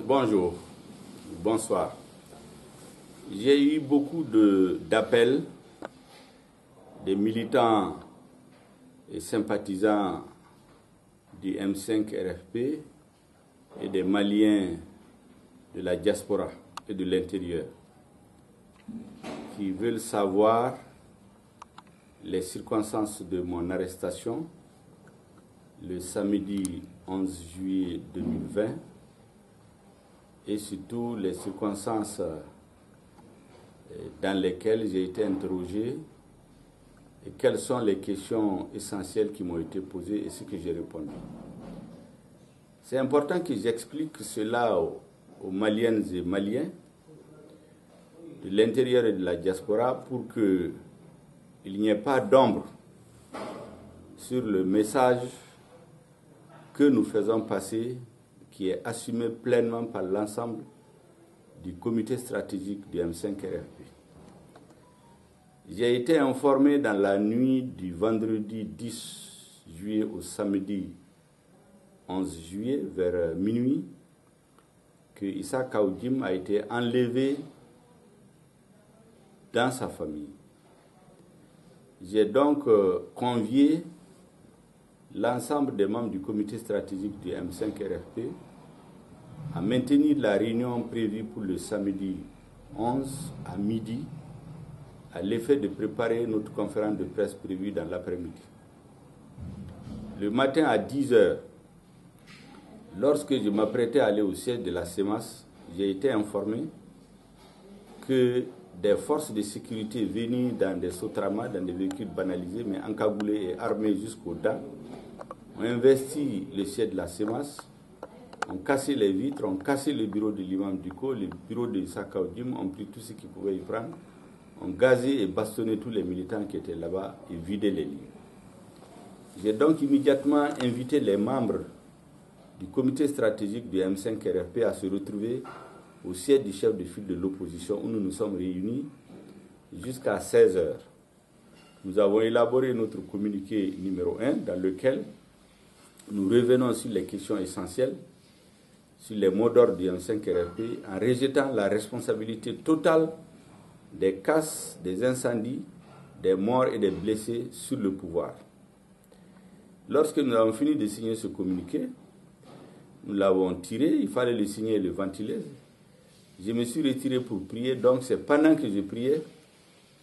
Bonjour, bonsoir. J'ai eu beaucoup d'appels des militants et sympathisants du M5 RFP et des Maliens de la diaspora et de l'intérieur qui veulent savoir les circonstances de mon arrestation le samedi 11 juillet 2020 et surtout les circonstances dans lesquelles j'ai été interrogé et quelles sont les questions essentielles qui m'ont été posées et ce que j'ai répondu. C'est important que j'explique cela aux Maliennes et Maliens de l'intérieur et de la diaspora pour qu'il n'y ait pas d'ombre sur le message que nous faisons passer, qui est assumé pleinement par l'ensemble du comité stratégique du M5 RFP. J'ai été informé dans la nuit du vendredi 10 juillet au samedi 11 juillet, vers minuit, que Issa Kaoudim a été enlevé dans sa famille. J'ai donc convié l'ensemble des membres du comité stratégique du M5 RFP à maintenir la réunion prévue pour le samedi 11 à midi à l'effet de préparer notre conférence de presse prévue dans l'après-midi. Le matin à 10 h, lorsque je m'apprêtais à aller au siège de la CEMAS, j'ai été informé que des forces de sécurité venues dans des sotramas, dans des véhicules banalisés, mais encagoulés et armés jusqu'aux dents, ont investi le siège de la CEMAS, ont cassé les vitres, ont cassé le bureau de l'imam Duko, le bureau de Issa Kaoudim, ont pris tout ce qu'ils pouvaient y prendre, ont gazé et bastonné tous les militants qui étaient là-bas et vidé les lieux. J'ai donc immédiatement invité les membres du comité stratégique du M5 RFP à se retrouver au siège du chef de file de l'opposition où nous nous sommes réunis jusqu'à 16 h. Nous avons élaboré notre communiqué numéro 1 dans lequel nous revenons sur les questions essentielles, sur les mots d'ordre du M5 RFP, en rejetant la responsabilité totale des casses, des incendies, des morts et des blessés sur le pouvoir. Lorsque nous avons fini de signer ce communiqué, nous l'avons tiré, il fallait le signer et le ventiler. Je me suis retiré pour prier, donc c'est pendant que je priais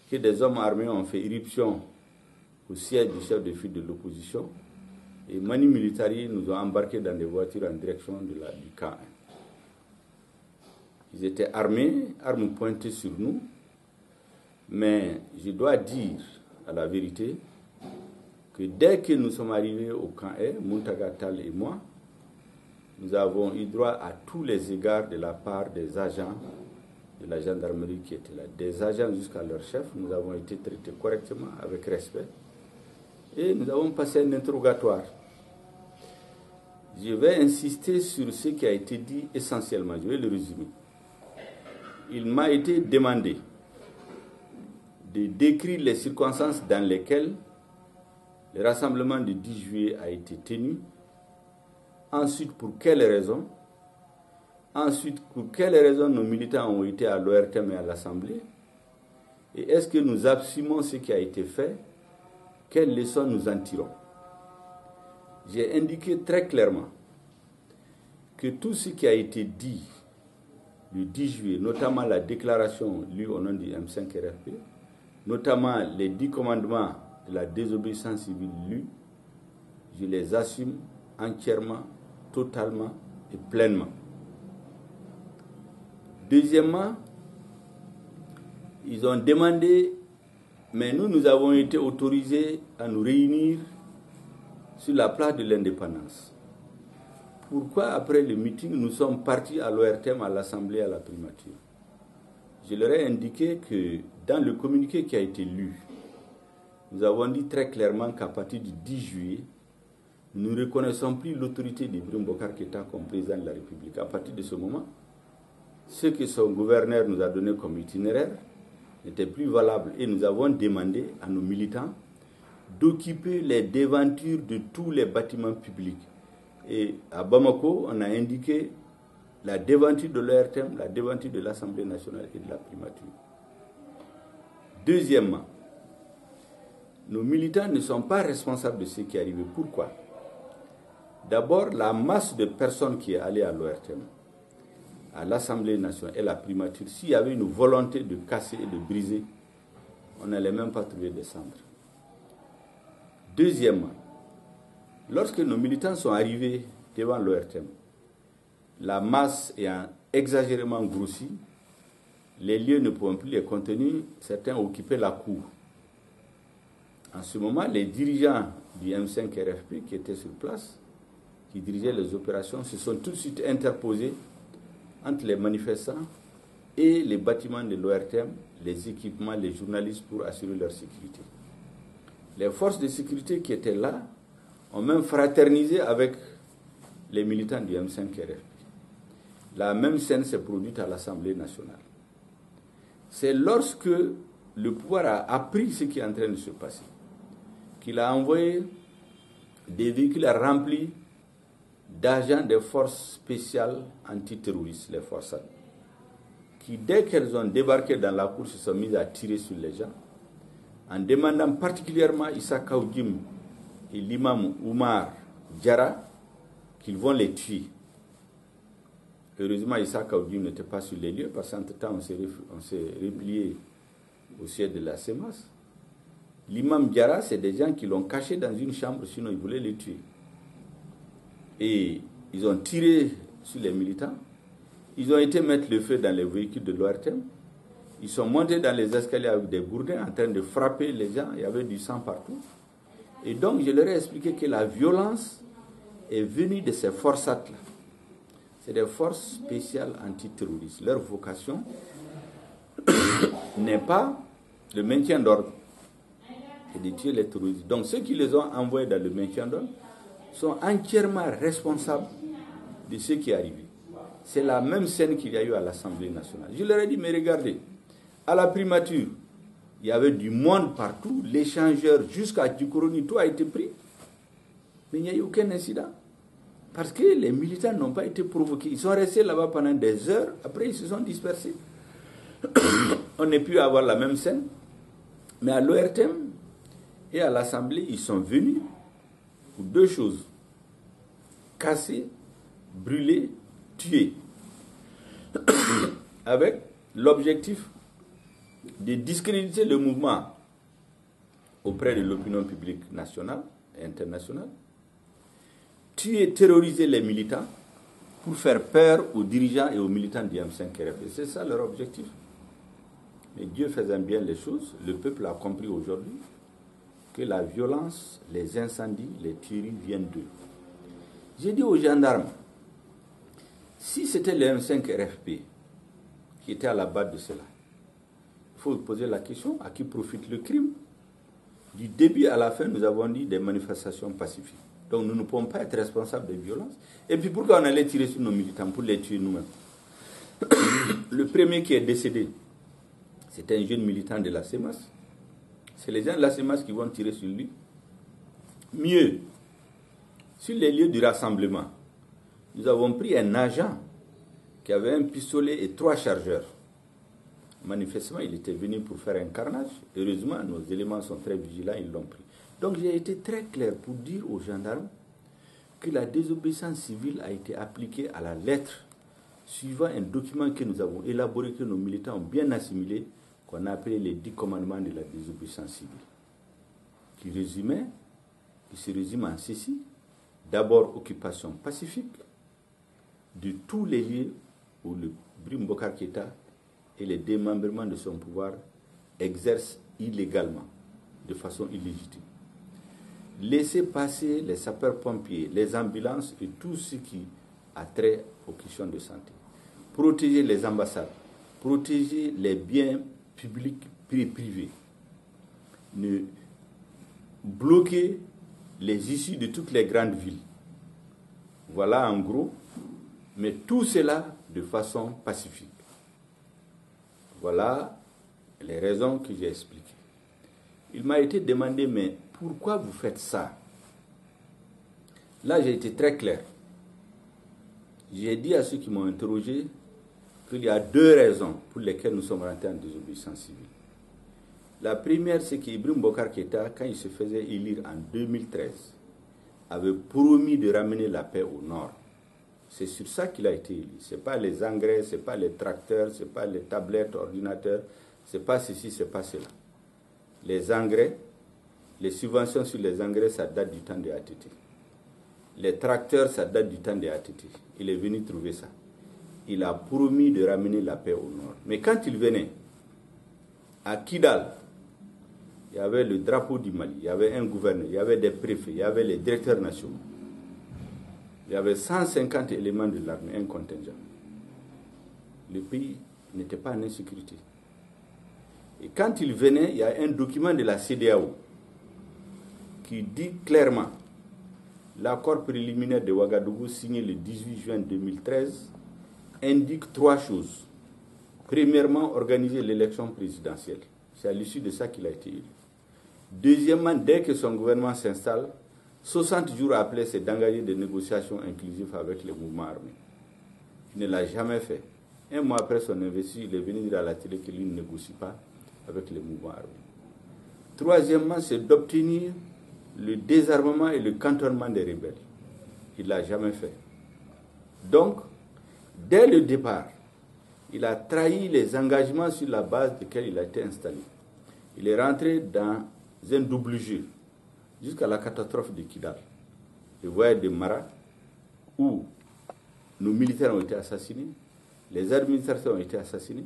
que des hommes armés ont fait irruption au siège du chef de file de l'opposition et Mani Militari nous ont embarqués dans des voitures en direction du camp 1. Ils étaient armés, armes pointées sur nous, mais je dois dire à la vérité que dès que nous sommes arrivés au camp 1, Muntaga Tal et moi, nous avons eu droit à tous les égards de la part des agents de la gendarmerie qui étaient là. Des agents jusqu'à leur chef, nous avons été traités correctement, avec respect. Et nous avons passé un interrogatoire. Je vais insister sur ce qui a été dit essentiellement, je vais le résumer. Il m'a été demandé de décrire les circonstances dans lesquelles le rassemblement du 10 juillet a été tenu. Ensuite, pour quelles raisons? Ensuite, pour quelles raisons nos militants ont été à l'ORTM et à l'Assemblée? Et est-ce que nous assumons ce qui a été fait? Quelles leçons nous en tirons? J'ai indiqué très clairement que tout ce qui a été dit le 10 juillet, notamment la déclaration lue au nom du M5 RFP, notamment les 10 commandements de la désobéissance civile lus, je les assume entièrement, totalement et pleinement. Deuxièmement, ils ont demandé, mais nous avons été autorisés à nous réunir sur la place de l'Indépendance. Pourquoi, après le meeting, nous sommes partis à l'ORTM, à l'Assemblée, à la primature? Je leur ai indiqué que dans le communiqué qui a été lu, nous avons dit très clairement qu'à partir du 10 juillet, nous ne reconnaissons plus l'autorité d'Ibrahim Boubacar Keïta comme président de la République. À partir de ce moment, ce que son gouverneur nous a donné comme itinéraire n'était plus valable et nous avons demandé à nos militants d'occuper les devantures de tous les bâtiments publics. Et à Bamako, on a indiqué la devanture de l'ORTM, la devanture de l'Assemblée nationale et de la primature. Deuxièmement, nos militants ne sont pas responsables de ce qui est arrivé. Pourquoi? D'abord, la masse de personnes qui est allée à l'ORTM, à l'Assemblée nationale et à la primature, s'il y avait une volonté de casser et de briser, on n'allait même pas trouver des cendres. Deuxièmement, lorsque nos militants sont arrivés devant l'ORTM, la masse ayant exagérément grossi, les lieux ne pouvant plus les contenir, certains occupaient la cour. En ce moment, les dirigeants du M5 RFP qui étaient sur place, qui dirigeaient les opérations, se sont tout de suite interposés entre les manifestants et les bâtiments de l'ORTM, les équipements, les journalistes pour assurer leur sécurité. Les forces de sécurité qui étaient là ont même fraternisé avec les militants du M5 RFP. La même scène s'est produite à l'Assemblée nationale. C'est lorsque le pouvoir a appris ce qui est en train de se passer qu'il a envoyé des véhicules remplis d'agents des forces spéciales antiterroristes, les forces qui, dès qu'elles ont débarqué dans la cour, se sont mises à tirer sur les gens, en demandant particulièrement Issa Kaoudim et l'imam Oumar Diarra qu'ils vont les tuer. Heureusement, Issa Kaoudim n'était pas sur les lieux, parce qu'entre-temps, on s'est replié au siège de la CEMAS. L'imam Diarra, c'est des gens qui l'ont caché dans une chambre, sinon ils voulaient les tuer. Et ils ont tiré sur les militants. Ils ont été mettre le feu dans les véhicules de l'ORTM. Ils sont montés dans les escaliers avec des gourdins en train de frapper les gens. Il y avait du sang partout. Et donc, je leur ai expliqué que la violence est venue de ces forces-là. C'est des forces spéciales antiterroristes. Leur vocation n'est pas le maintien d'ordre et de tuer les terroristes. Donc, ceux qui les ont envoyés dans le maintien d'ordre sont entièrement responsables de ce qui est arrivé. C'est la même scène qu'il y a eu à l'Assemblée nationale. Je leur ai dit, mais regardez, à la primature, il y avait du monde partout, l'échangeur jusqu'à Djoukouroni, tout a été pris. Mais il n'y a eu aucun incident. Parce que les militants n'ont pas été provoqués. Ils sont restés là-bas pendant des heures, après ils se sont dispersés. On n'a pu avoir la même scène. Mais à l'ORTM et à l'Assemblée, ils sont venus pour deux choses: casser, brûler, tuer. Avec l'objectif de discréditer le mouvement auprès de l'opinion publique nationale et internationale, tuer, terroriser les militants pour faire peur aux dirigeants et aux militants du M5 RFP. C'est ça leur objectif. Mais Dieu faisant bien les choses, le peuple a compris aujourd'hui que la violence, les incendies, les tueries viennent d'eux. J'ai dit aux gendarmes, si c'était le M5 RFP qui était à la base de cela, il faut poser la question, à qui profite le crime? Du début à la fin, nous avons dit des manifestations pacifiques. Donc nous ne pouvons pas être responsables des violences. Et puis pourquoi on allait tirer sur nos militants pour les tuer nous-mêmes? Le premier qui est décédé, c'est un jeune militant de la CEMAS. C'est les gens de la CEMAS qui vont tirer sur lui. Mieux, sur les lieux du rassemblement, nous avons pris un agent qui avait un pistolet et 3 chargeurs. Manifestement, il était venu pour faire un carnage. Heureusement, nos éléments sont très vigilants, ils l'ont pris. Donc j'ai été très clair pour dire aux gendarmes que la désobéissance civile a été appliquée à la lettre, suivant un document que nous avons élaboré, que nos militants ont bien assimilé, qu'on a appelé les 10 commandements de la désobéissance civile, qui se résume en ceci: d'abord, occupation pacifique de tous les lieux où le Ibrahim Boubacar Keïta et les démembrements de son pouvoir exercent illégalement, de façon illégitime. Laisser passer les sapeurs-pompiers, les ambulances et tout ce qui a trait aux questions de santé. Protéger les ambassades, protéger les biens publics et privés. Ne bloquer les issues de toutes les grandes villes. Voilà en gros, mais tout cela de façon pacifique. Voilà les raisons que j'ai expliquées. Il m'a été demandé, mais pourquoi vous faites ça? Là, j'ai été très clair. J'ai dit à ceux qui m'ont interrogé qu'il y a deux raisons pour lesquelles nous sommes rentrés en désobéissance civile. La première, c'est qu'Ibrahim Bokar Keïta, quand il se faisait élire en 2013, avait promis de ramener la paix au nord. C'est sur ça qu'il a été élu. Ce n'est pas les engrais, ce n'est pas les tracteurs, ce n'est pas les tablettes, ordinateurs, ce n'est pas ceci, ce n'est pas cela. Les engrais, les subventions sur les engrais, ça date du temps de ATT. Les tracteurs, ça date du temps de ATT. Il est venu trouver ça. Il a promis de ramener la paix au nord. Mais quand il venait, à Kidal, il y avait le drapeau du Mali, il y avait un gouverneur, il y avait des préfets, il y avait les directeurs nationaux. Il y avait 150 éléments de l'armée, un contingent. Le pays n'était pas en insécurité. Et quand il venait, il y a un document de la CEDEAO qui dit clairement l'accord préliminaire de Ouagadougou signé le 18 juin 2013 indique trois choses. Premièrement, organiser l'élection présidentielle. C'est à l'issue de ça qu'il a été élu. Deuxièmement, dès que son gouvernement s'installe, 60 jours après, c'est d'engager des négociations inclusives avec les mouvements armés. Il ne l'a jamais fait. Un mois après son investiture, il est venu dire à la télé qu'il ne négocie pas avec les mouvements armés. Troisièmement, c'est d'obtenir le désarmement et le cantonnement des rebelles. Il ne l'a jamais fait. Donc, dès le départ, il a trahi les engagements sur la base desquels il a été installé. Il est rentré dans un double jeu jusqu'à la catastrophe de Kidal. Le voyage de Mara, où nos militaires ont été assassinés, les administrateurs ont été assassinés,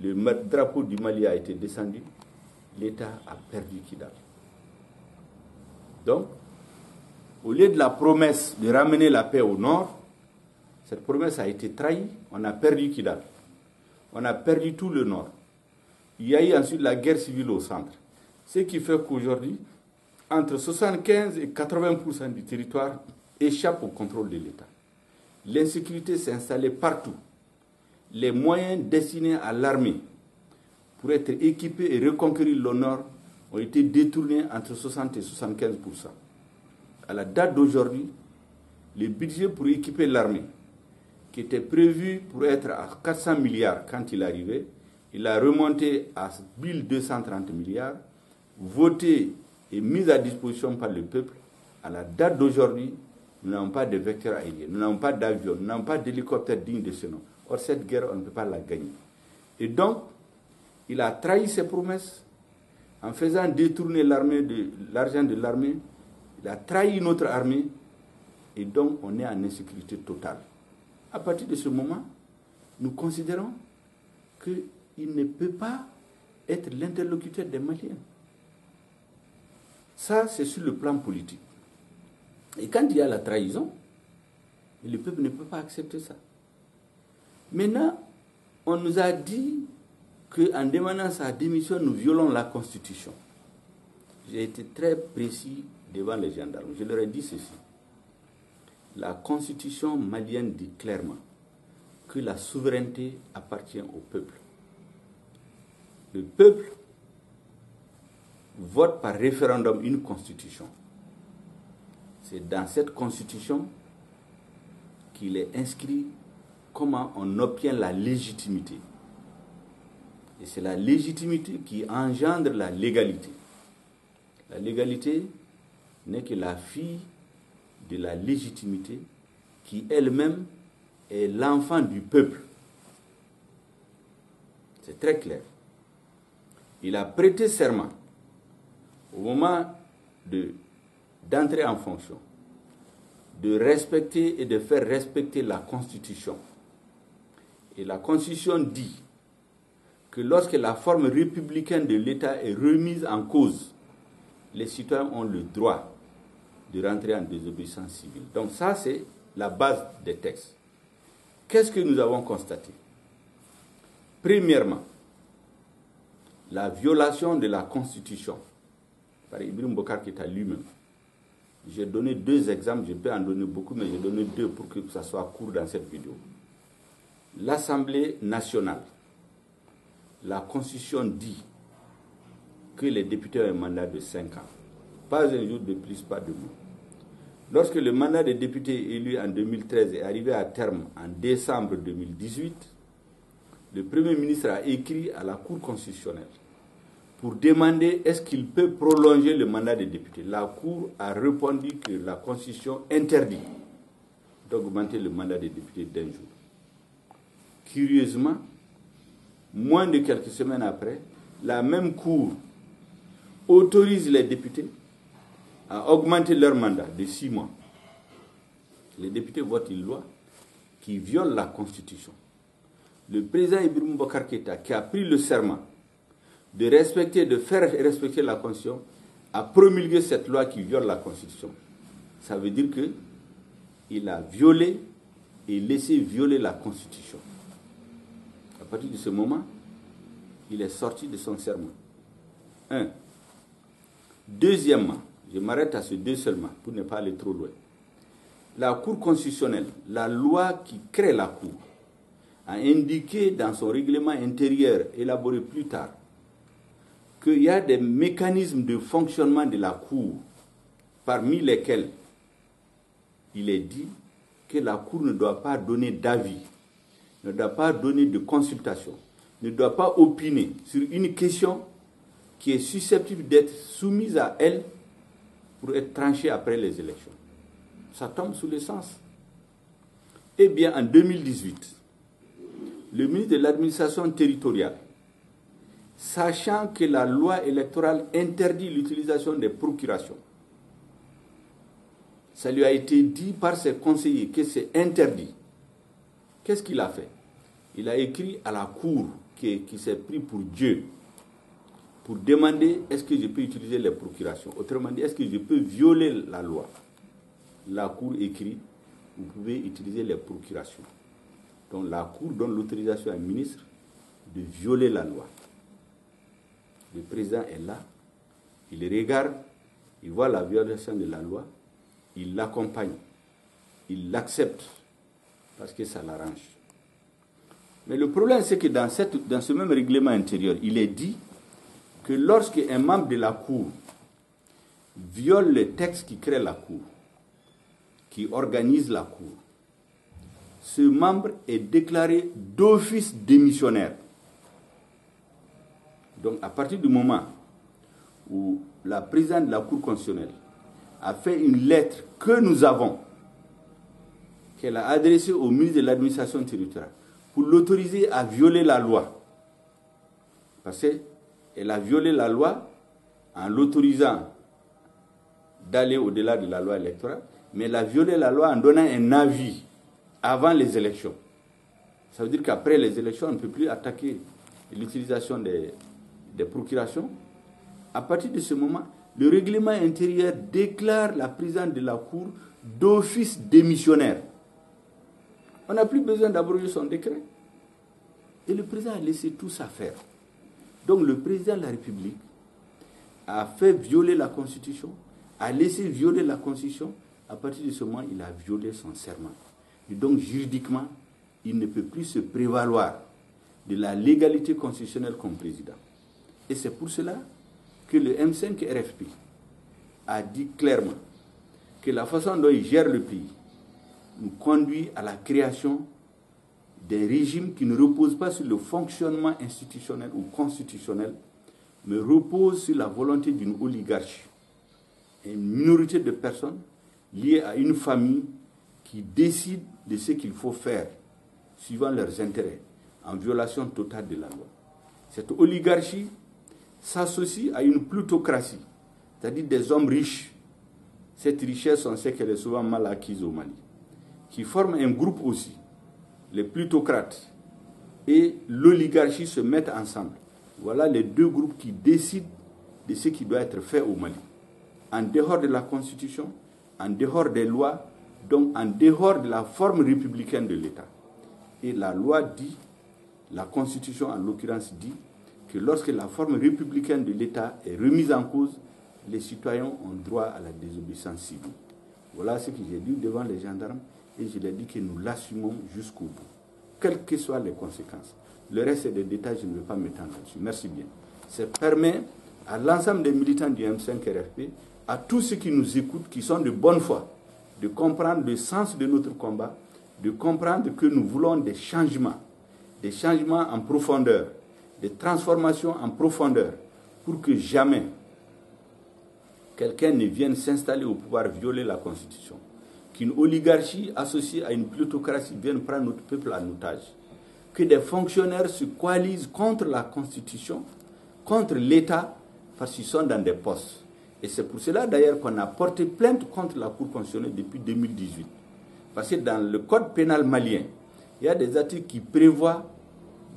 le drapeau du Mali a été descendu, l'État a perdu Kidal. Donc, au lieu de la promesse de ramener la paix au nord, cette promesse a été trahie, on a perdu Kidal. On a perdu tout le nord. Il y a eu ensuite la guerre civile au centre. Ce qui fait qu'aujourd'hui, entre 75 et 80% du territoire échappe au contrôle de l'État. L'insécurité s'est installée partout. Les moyens destinés à l'armée pour être équipés et reconquérir le nord ont été détournés entre 60 et 75%. À la date d'aujourd'hui, le budget pour équiper l'armée, qui était prévu pour être à 400 milliards quand il arrivait, il a remonté à 1230 milliards, voté et mis à disposition par le peuple. À la date d'aujourd'hui, nous n'avons pas de vecteurs aériens, nous n'avons pas d'avions, nous n'avons pas d'hélicoptères dignes de ce nom. Or, cette guerre, on ne peut pas la gagner. Et donc, il a trahi ses promesses en faisant détourner l'argent de l'armée. Il a trahi notre armée. Et donc, on est en insécurité totale. À partir de ce moment, nous considérons qu'il ne peut pas être l'interlocuteur des Maliens. Ça, c'est sur le plan politique. Et quand il y a la trahison, le peuple ne peut pas accepter ça. Maintenant, on nous a dit qu'en demandant sa démission, nous violons la Constitution. J'ai été très précis devant les gendarmes. Je leur ai dit ceci. La Constitution malienne dit clairement que la souveraineté appartient au peuple. Le peuple vote par référendum une constitution. C'est dans cette constitution qu'il est inscrit comment on obtient la légitimité. Et c'est la légitimité qui engendre la légalité. La légalité n'est que la fille de la légitimité qui elle-même est l'enfant du peuple. C'est très clair. Il a prêté serment au moment d'entrer en fonction, de respecter et de faire respecter la Constitution. Et la Constitution dit que lorsque la forme républicaine de l'État est remise en cause, les citoyens ont le droit de rentrer en désobéissance civile. Donc ça, c'est la base des textes. Qu'est-ce que nous avons constaté? Premièrement, la violation de la Constitution par Ibrahim Bokar Keïta lui-même. J'ai donné deux exemples, je peux en donner beaucoup, mais j'ai donné deux pour que ça soit court dans cette vidéo. L'Assemblée nationale, la Constitution dit que les députés ont un mandat de 5 ans. Pas un jour de plus, pas de moins. lorsque le mandat des députés élus en 2013 est arrivé à terme en décembre 2018, le Premier ministre a écrit à la Cour constitutionnelle pour demander est-ce qu'il peut prolonger le mandat des députés. La Cour a répondu que la Constitution interdit d'augmenter le mandat des députés d'un jour. Curieusement, moins de quelques semaines après, la même Cour autorise les députés à augmenter leur mandat de 6 mois. Les députés votent une loi qui viole la Constitution. Le président Ibrahim Boubacar Keïta, qui a pris le serment de respecter, de faire respecter la Constitution, a promulgué cette loi qui viole la Constitution. Ça veut dire qu'il a violé et laissé violer la Constitution. À partir de ce moment, il est sorti de son serment. Un. Deuxièmement, je m'arrête à ce deux seulement pour ne pas aller trop loin. La Cour constitutionnelle, la loi qui crée la Cour, a indiqué dans son règlement intérieur élaboré plus tard qu'il y a des mécanismes de fonctionnement de la Cour, parmi lesquels il est dit que la Cour ne doit pas donner d'avis, ne doit pas donner de consultation, ne doit pas opiner sur une question qui est susceptible d'être soumise à elle pour être tranchée après les élections. Ça tombe sous le sens. Eh bien, en 2018, le ministre de l'administration territoriale, sachant que la loi électorale interdit l'utilisation des procurations, ça lui a été dit par ses conseillers que c'est interdit. Qu'est-ce qu'il a fait? Il a écrit à la Cour qui s'est pris pour Dieu pour demander est-ce que je peux utiliser les procurations. Autrement dit, est-ce que je peux violer la loi? La Cour écrit, vous pouvez utiliser les procurations. Donc la Cour donne l'autorisation à un ministre de violer la loi. Le président est là, il regarde, il voit la violation de la loi, il l'accompagne, il l'accepte parce que ça l'arrange. Mais le problème, c'est que dans ce même règlement intérieur, il est dit que lorsque un membre de la Cour viole le texte qui crée la Cour, qui organise la Cour, ce membre est déclaré d'office démissionnaire. Donc, à partir du moment où la présidente de la Cour constitutionnelle a fait une lettre que nous avons, qu'elle a adressée au ministre de l'administration territoriale, pour l'autoriser à violer la loi, parce qu'elle a violé la loi en l'autorisant d'aller au-delà de la loi électorale, mais elle a violé la loi en donnant un avis avant les élections. Ça veut dire qu'après les élections, on ne peut plus attaquer l'utilisation des procurations. À partir de ce moment, le règlement intérieur déclare la présidente de la Cour d'office démissionnaire. On n'a plus besoin d'abroger son décret. Et le président a laissé tout ça faire. Donc le président de la République a fait violer la Constitution, a laissé violer la Constitution. À partir de ce moment, il a violé son serment. Et donc juridiquement, il ne peut plus se prévaloir de la légalité constitutionnelle comme président. Et c'est pour cela que le M5 RFP a dit clairement que la façon dont il gère le pays nous conduit à la création d'un régime qui ne repose pas sur le fonctionnement institutionnel ou constitutionnel, mais repose sur la volonté d'une oligarchie, une minorité de personnes liées à une famille qui décide de ce qu'il faut faire suivant leurs intérêts, en violation totale de la loi. Cette oligarchie s'associe à une plutocratie, c'est-à-dire des hommes riches. Cette richesse, on sait qu'elle est souvent mal acquise au Mali, qui forment un groupe aussi, les plutocrates et l'oligarchie se mettent ensemble. Voilà les deux groupes qui décident de ce qui doit être fait au Mali, en dehors de la Constitution, en dehors des lois, donc en dehors de la forme républicaine de l'État. Et la loi dit, la Constitution en l'occurrence dit, que lorsque la forme républicaine de l'État est remise en cause, les citoyens ont droit à la désobéissance civile. Voilà ce que j'ai dit devant les gendarmes et je leur ai dit que nous l'assumons jusqu'au bout, quelles que soient les conséquences. Le reste, c'est des détails, je ne vais pas m'étendre là-dessus. Merci bien. Ça permet à l'ensemble des militants du M5 RFP, à tous ceux qui nous écoutent, qui sont de bonne foi, de comprendre le sens de notre combat, de comprendre que nous voulons des changements en profondeur, des transformations en profondeur, pour que jamais quelqu'un ne vienne s'installer au pouvoir, violer la Constitution, qu'une oligarchie associée à une plutocratie vienne prendre notre peuple en otage, que des fonctionnaires se coalisent contre la Constitution, contre l'État, parce qu'ils sont dans des postes. Et c'est pour cela d'ailleurs qu'on a porté plainte contre la Cour constitutionnelle depuis 2018. Parce que dans le code pénal malien, il y a des articles qui prévoient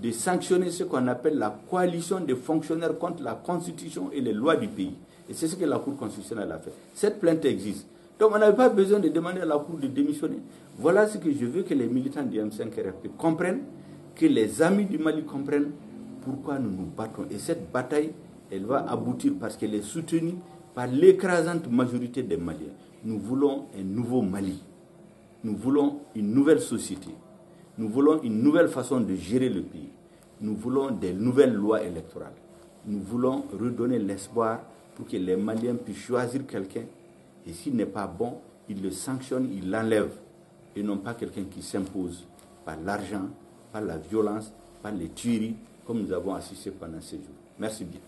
de sanctionner ce qu'on appelle la coalition des fonctionnaires contre la Constitution et les lois du pays. Et c'est ce que la Cour constitutionnelle a fait. Cette plainte existe. Donc on n'avait pas besoin de demander à la Cour de démissionner. Voilà ce que je veux que les militants du M5-RFP comprennent, que les amis du Mali comprennent pourquoi nous nous battons. Et cette bataille, elle va aboutir parce qu'elle est soutenue par l'écrasante majorité des Maliens. Nous voulons un nouveau Mali. Nous voulons une nouvelle société. Nous voulons une nouvelle façon de gérer le pays. Nous voulons des nouvelles lois électorales. Nous voulons redonner l'espoir pour que les Maliens puissent choisir quelqu'un. Et s'il n'est pas bon, ils le sanctionnent, ils l'enlèvent. Et non pas quelqu'un qui s'impose par l'argent, par la violence, par les tueries, comme nous avons assisté pendant ces jours. Merci bien.